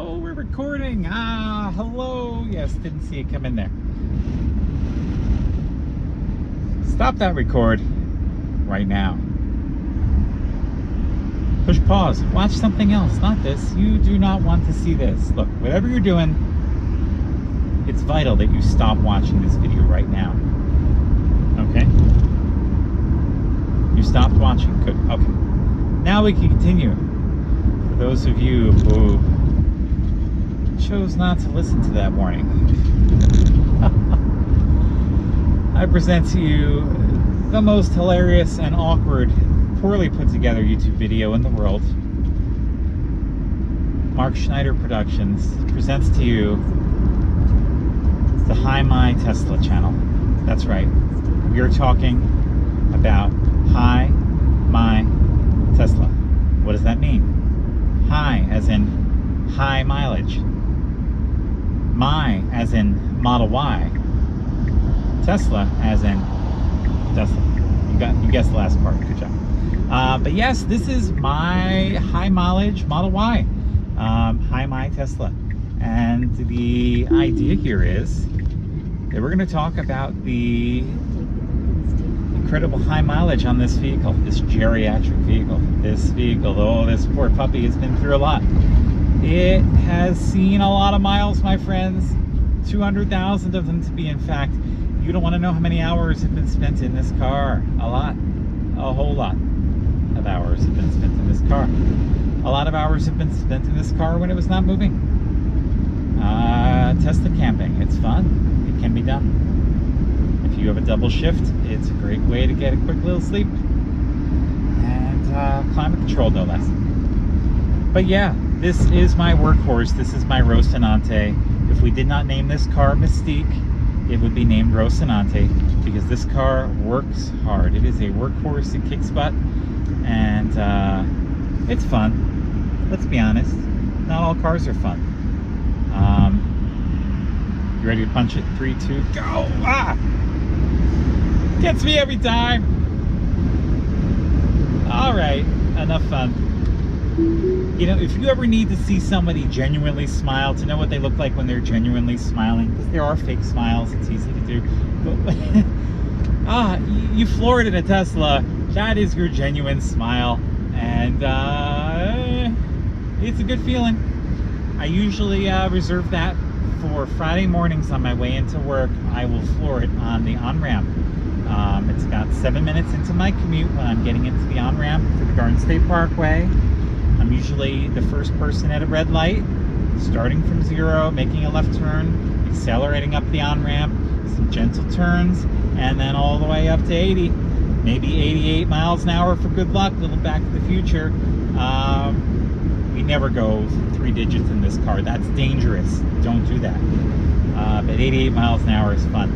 Oh, we're recording. Hello. Yes, didn't see it come in there. Stop that record right now. Push pause. Watch something else, not this. You do not want to see this. Look, whatever you're doing, it's vital that you stop watching this video right now. Okay? You stopped watching. Good. Okay. Now we can continue. For those of you who chose not to listen to that warning, I present to you the most hilarious and awkward, poorly put together YouTube video in the world. Mark Schneider Productions presents to you the Hi My Tesla channel. That's right. We are talking about Hi My Tesla. What does that mean? High as in high mileage. My as in Model Y. Tesla as in Tesla. You guessed the last part. Good job. But yes, this is my high mileage Model Y. Hi My Tesla. And the idea here is that we're going to talk about the incredible high mileage on this vehicle, this geriatric vehicle. This vehicle, oh, this poor puppy has been through a lot. It has seen a lot of miles, my friends. 200,000 of them to be in fact. You don't want to know how many hours have been spent in this car. A lot. A whole lot of hours have been spent in this car. A lot of hours have been spent in this car when it was not moving. Tesla camping. It's fun. It can be done. If you have a double shift, it's a great way to get a quick little sleep. And climate control, no less. But yeah, this is my workhorse. This is my Rocinante. If we did not name this car Mystique, it would be named Rocinante, because this car works hard. It is a workhorse. It kicks butt, and it's fun. Let's be honest. Not all cars are fun. You ready to punch it? 3, 2, go! Ah! Gets me every time. All right, enough fun. You know, if you ever need to see somebody genuinely smile, to know what they look like when they're genuinely smiling, because there are fake smiles, it's easy to do. But you floor it in a Tesla, that is your genuine smile, and it's a good feeling. I usually reserve that for Friday mornings on my way into work. I will floor it on the on-ramp. It's about 7 minutes into my commute when I'm getting into the on-ramp to the Garden State Parkway. I'm usually the first person at a red light, starting from 0, making a left turn, accelerating up the on-ramp, some gentle turns, and then all the way up to 80, maybe 88 miles an hour for good luck, little Back to the Future. We never go 3 digits in this car. That's dangerous. Don't do that. But 88 miles an hour is fun.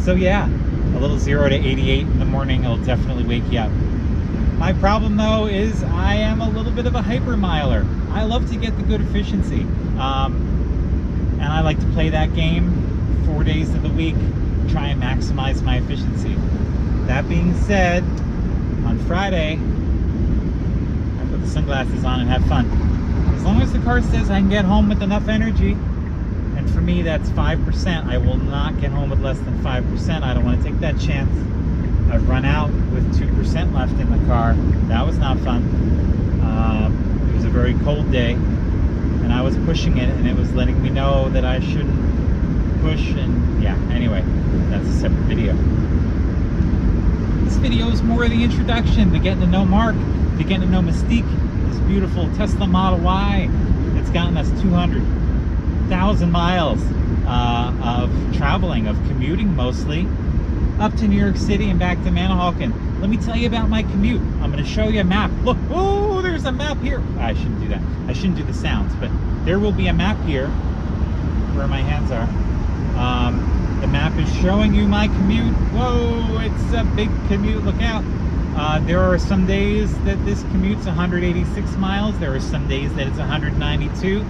So yeah, a little 0 to 88 in the morning will definitely wake you up. My problem though is I am a little bit of a hyper miler. I love to get the good efficiency. And I like to play that game 4 days of the week, try and maximize my efficiency. That being said, on Friday, I put the sunglasses on and have fun. As long as the car says I can get home with enough energy, and for me that's 5%, I will not get home with less than 5%. I don't want to take that chance. I've run out with 2% left in the car. That was not fun. It was a very cold day, and I was pushing it, and it was letting me know that I shouldn't push, and yeah, anyway, that's a separate video. This video is more the introduction, to getting to know Mark, to getting to know Mystique, this beautiful Tesla Model Y. It's gotten us 200,000 miles of traveling, of commuting mostly, up to New York City and back to Manahawkin. Let me tell you about my commute. I'm going to show you a map. Look, oh, there's a map here. I shouldn't do that. I shouldn't do the sounds, but there will be a map here where my hands are. The map is showing you my commute. Whoa, it's a big commute. Look out. There are some days that this commute's 186 miles. There are some days that it's 192.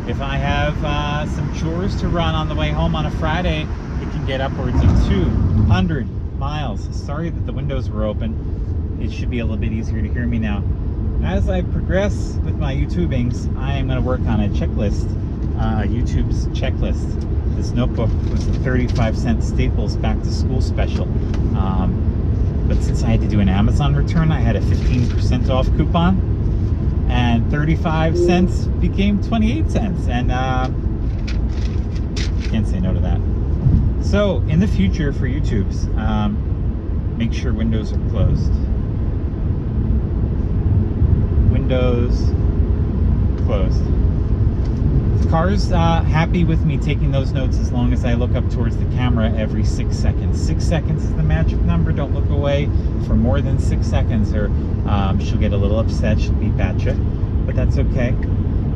If I have some chores to run on the way home on a Friday, it can get upwards of 200 miles. Sorry that the windows were open. It should be a little bit easier to hear me now. as I progress with my YouTubings, I am going to work on a checklist, YouTube's checklist. This notebook was a 35-cent Staples back to school special. But since I had to do an Amazon return, I had a 15% off coupon, and 35 cents became 28 cents. And can't say no to that. So in the future for YouTube's, make sure windows are closed. Windows closed. The car's happy with me taking those notes as long as I look up towards the camera every 6 seconds. 6 seconds is the magic number. Don't look away for more than 6 seconds, or she'll get a little upset. She'll beep at you, but that's okay.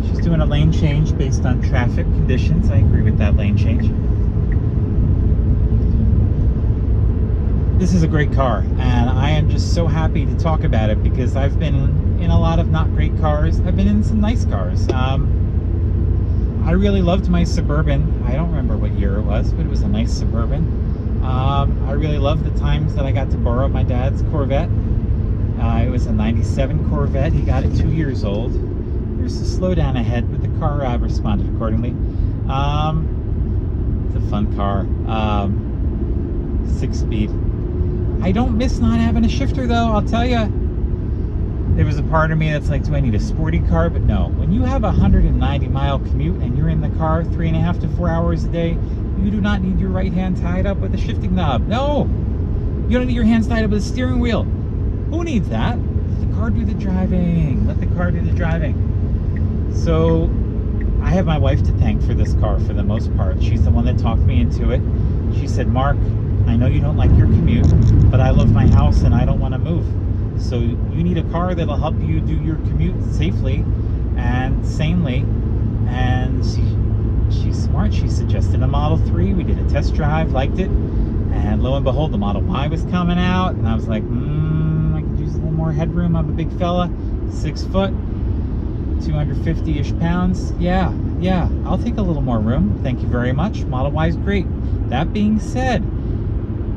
She's doing a lane change based on traffic conditions. I agree with that lane change. This is a great car, and I am just so happy to talk about it because I've been in a lot of not great cars. I've been in some nice cars. I really loved my Suburban. I don't remember what year it was, but it was a nice Suburban. I really loved the times that I got to borrow my dad's Corvette. It was a 97 Corvette. He got it 2 years old. There's a slowdown ahead, but the car responded accordingly. It's a fun car. 6-speed. I don't miss not having a shifter, though, I'll tell you. There was a part of me that's like, do I need a sporty car? But no, when you have a 190-mile commute and you're in the car 3.5 to 4 hours a day, you do not need your right hand tied up with a shifting knob. No, you don't need your hands tied up with a steering wheel. Who needs that? Let the car do the driving. Let the car do the driving. So I have my wife to thank for this car for the most part. She's the one that talked me into it. She said, Mark, I know you don't like your commute, but I love my house and I don't want to move. So you need a car that'll help you do your commute safely and sanely. And she's smart. She suggested a Model 3. We did a test drive, liked it. And lo and behold, the Model Y was coming out. And I was like, I could use a little more headroom. I'm a big fella, 6 foot, 250-ish pounds. Yeah, I'll take a little more room. Thank you very much. Model Y is great. That being said,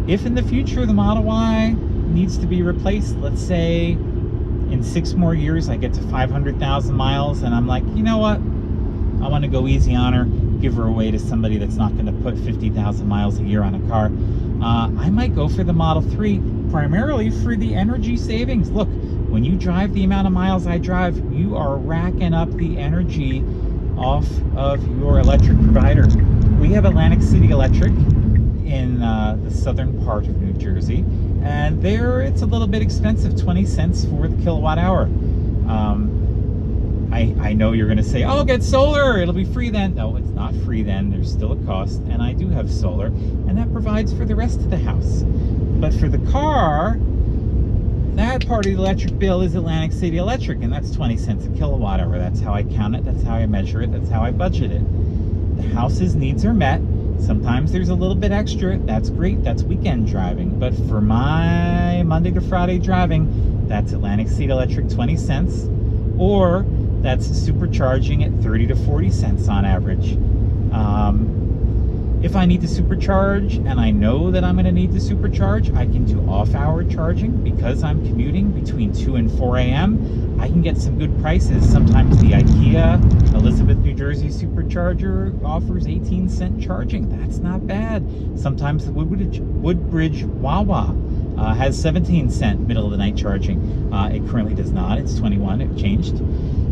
if in the future the Model Y needs to be replaced, let's say in 6 more years I get to 500,000 miles and I'm like, you know what, I want to go easy on her, give her away to somebody that's not going to put 50,000 miles a year on a car, I might go for the Model 3, primarily for the energy savings. Look, when you drive the amount of miles I drive, you are racking up the energy off of your electric provider. We have Atlantic City Electric in the southern part of New Jersey, and there it's a little bit expensive, 20 cents for the kilowatt hour. I know you're going to say, oh, get solar, it'll be free then. No, it's not free then. There's still a cost, and I do have solar, and that provides for the rest of the house. But for the car, that part of the electric bill is Atlantic City Electric, and that's 20 cents a kilowatt hour. That's how I count it, that's how I measure it, that's how I budget it. The house's needs are met. Sometimes there's a little bit extra. That's great. That's weekend driving. But for my Monday to Friday driving, that's Atlantic City Electric 20 cents, or that's supercharging at 30 to 40 cents on average. If I need to supercharge, and I know that I'm going to need to supercharge, I can do off-hour charging. Because I'm commuting between 2 and 4 a.m., I can get some good prices. Sometimes the IKEA Elizabeth, New Jersey supercharger offers 18-cent charging. That's not bad. Sometimes the Woodbridge Wawa has 17-cent middle-of-the-night charging. It currently does not. It's 21. It changed.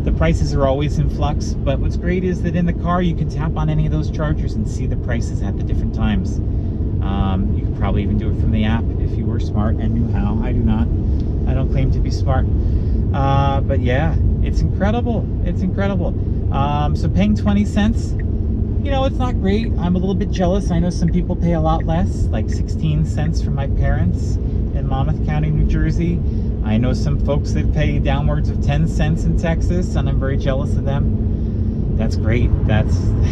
The prices are always in flux, but what's great is that in the car you can tap on any of those chargers and see the prices at the different times. You could probably even do it from the app if you were smart and knew how. I do not. I don't claim to be smart. But yeah, it's incredible. It's incredible. So paying 20 cents, you know, it's not great. I'm a little bit jealous. I know some people pay a lot less, like 16 cents from my parents in Monmouth County, New Jersey. I know some folks that pay downwards of 10 cents in Texas, and I'm very jealous of them. That's great.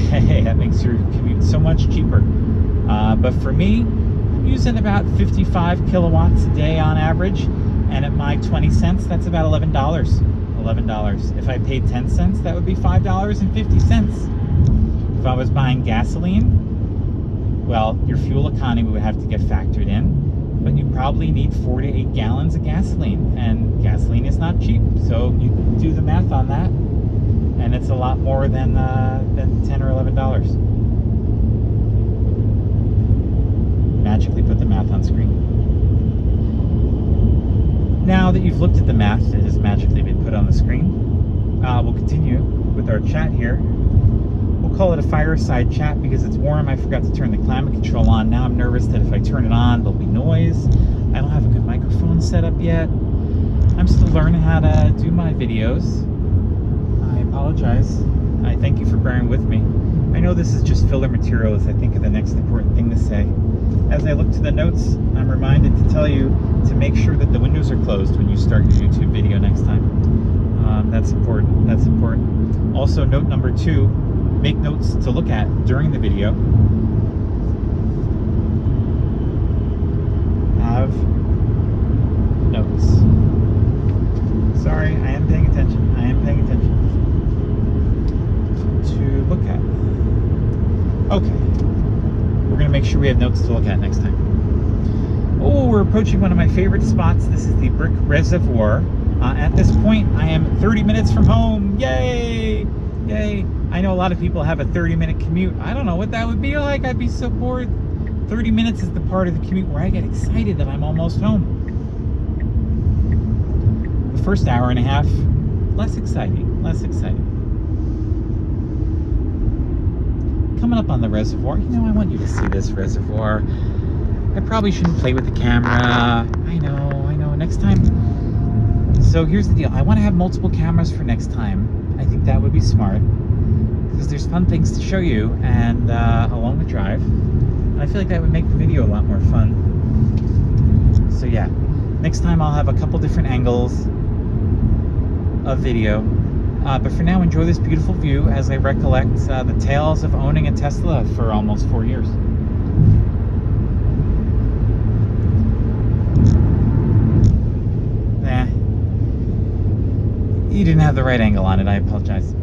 Hey, that makes your commute so much cheaper. But for me, I'm using about 55 kilowatts a day on average, and at my 20 cents, that's about $11. $11. If I paid 10 cents, that would be $5.50. If I was buying gasoline, well, your fuel economy would have to get factored in. but you probably need 4 to 8 gallons of gasoline, and gasoline is not cheap. So you do the math on that, and it's a lot more than $10 or $11. Magically put the math on screen. Now that you've looked at the math that has magically been put on the screen, we'll continue with our chat here. We'll call it a fireside chat because it's warm. I forgot to turn the climate control on. Now I'm nervous that if I turn it on, there'll be noise. I don't have a good microphone set up yet. I'm still learning how to do my videos. I apologize. I thank you for bearing with me. I know this is just filler material as I think of the next important thing to say. As I look to the notes, I'm reminded to tell you to make sure that the windows are closed when you start your YouTube video next time. That's important. That's important. Also, note number 2, make notes to look at during the video. Have notes. Sorry, I am paying attention. I am paying attention. To look at. Okay. We're going to make sure we have notes to look at next time. Oh, we're approaching one of my favorite spots. This is the Brick Reservoir. At this point, I am 30 minutes from home. Yay! Yay! I know a lot of people have a 30-minute commute. I don't know what that would be like. I'd be so bored. 30 minutes is the part of the commute where I get excited that I'm almost home. The first hour and a half, less exciting. Less exciting. Coming up on the reservoir, you know, I want you to see this reservoir. I probably shouldn't play with the camera. I know. Next time. So here's the deal. I want to have multiple cameras for next time. I think that would be smart because there's fun things to show you and along the drive. And I feel like that would make the video a lot more fun. So yeah, next time I'll have a couple different angles of video. But for now, enjoy this beautiful view as I recollect the tales of owning a Tesla for almost 4 years. Nah. You didn't have the right angle on it. I apologize.